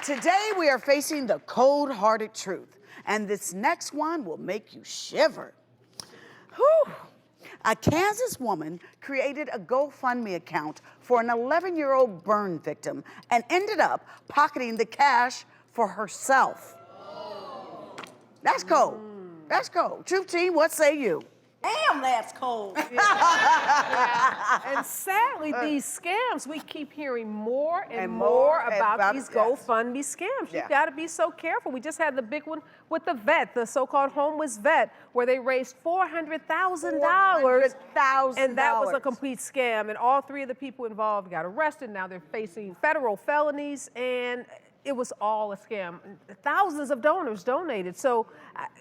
Today we are facing the cold-hearted truth, and this next one will make you shiver. Whew. A Kansas woman created a GoFundMe account for an 11-year-old burn victim and ended up pocketing the cash for herself. That's cold. That's cold. Truth team, what say you? Damn, that's cold. And sadly, these scams, we keep hearing more and more about these GoFundMe scams. You've got to be so careful. We just had the big one with the vet, the so-called homeless vet, where they raised $400,000. And that was a complete scam. And all three of the people involved got arrested. Now they're facing federal felonies, and it was all a scam. Thousands of donors donated. So,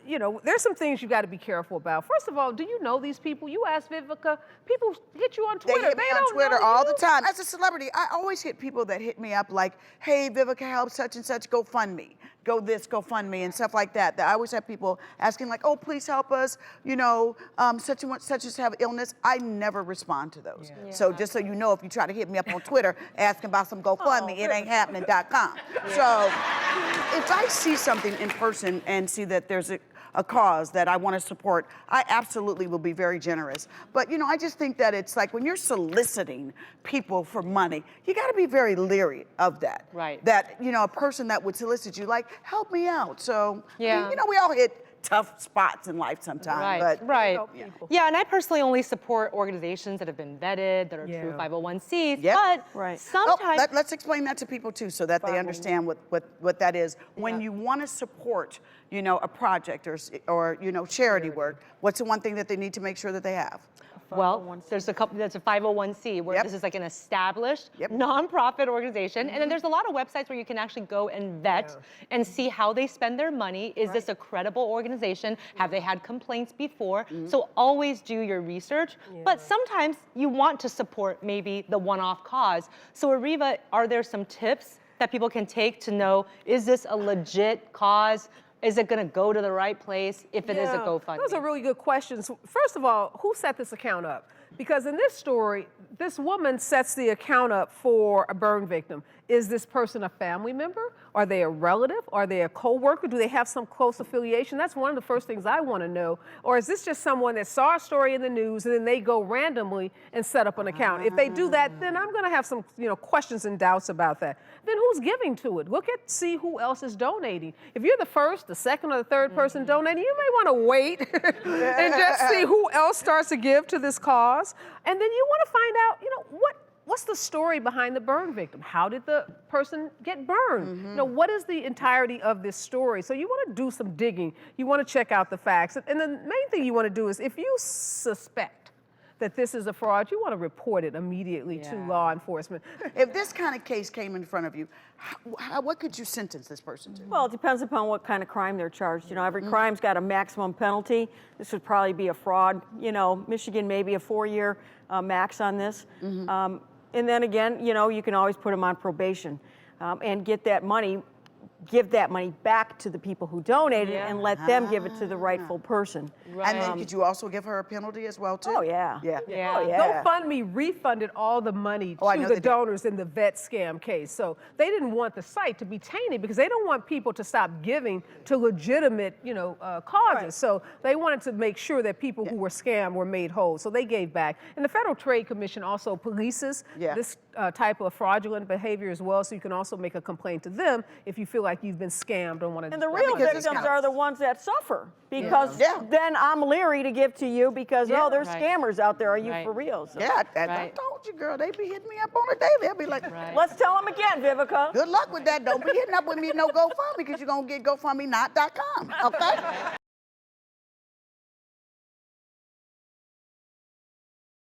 you know, there's some things you got to be careful about. First of all, do you know these people? You asked Vivica, people hit you on Twitter. They hit me on Twitter all the time. As a celebrity, I always hit people that hit me up like, hey, Vivica, help such and such, GoFundMe. Go this, GoFundMe, and stuff like that. I always have people asking like, oh, please help us, you know, such and such have illness. I never respond to those. Yeah. So just so you know, if you try to hit me up on Twitter asking about some GoFundMe, it ain't happening.com. So if I see something in person and see that there's a cause that I want to support, I absolutely will be very generous. But, you know, I just think that it's like when you're soliciting people for money, you got to be very leery of that. Right. That, you know, a person that would solicit you, like, help me out. So, yeah. You know, we all hit tough spots in life sometimes. Right, but, right. Yeah, and I personally only support organizations that have been vetted, that are true 501(c)s, but sometimes... Let's explain that to people too, so that they understand what that is. When you want to support, you know, a project or you know, charity work, what's the one thing that they need to make sure that they have? Well, there's a couple, that's a 501(c), where this is like an established nonprofit organization. And then there's a lot of websites where you can actually go and vet and see how they spend their money. Is this a credible organization? Have they had complaints before? So always do your research. But sometimes you want to support maybe the one-off cause. So Areva, are there some tips that people can take to know, is this a legit cause? Is it going to go to the right place if it is a GoFundMe? Those are really good questions. First of all, who set this account up? Because in this story, this woman sets the account up for a burn victim. Is this person a family member? Are they a relative? Are they a co-worker? Do they have some close affiliation? That's one of the first things I want to know. Or is this just someone that saw a story in the news and then they go randomly and set up an account? If they do that, then I'm going to have some, you know, questions and doubts about that. Then who's giving to it? See who else is donating. If you're the first, the second, or the third person donating, you may want to wait and just see who else starts to give to this cause. And then you want to find out, you know, what's the story behind the burn victim? How did the person get burned? You know, what is the entirety of this story? So you want to do some digging. You want to check out the facts. And the main thing you want to do is, if you suspect that this is a fraud, you want to report it immediately to law enforcement. If this kind of case came in front of you, what could you sentence this person to? Well, it depends upon what kind of crime they're charged. You know, every crime's got a maximum penalty. This would probably be a fraud. You know, Michigan maybe a 4-year max on this. And then again, you know, you can always put them on probation and get that money, give that money back to the people who donated and let them give it to the rightful person. And then could you also give her a penalty as well too? Oh yeah. Yeah. Oh, yeah. GoFundMe refunded all the money to the donors in the vet scam case. So they didn't want the site to be tainted because they don't want people to stop giving to legitimate, you know, causes. So they wanted to make sure that people who were scammed were made whole. So they gave back. And the Federal Trade Commission also polices this type of fraudulent behavior as well. So you can also make a complaint to them if you feel like you've been scammed on one of these. And the real victims are the ones that suffer, because then I'm leery to give to you because, oh, there's scammers out there. Are you for real? So. Yeah, I told you, girl. They be hitting me up on a daily. They'll be like, let's tell them again, Vivica. Good luck with that. Don't be hitting up with me no GoFundMe because you're going to get GoFundMe.com, okay?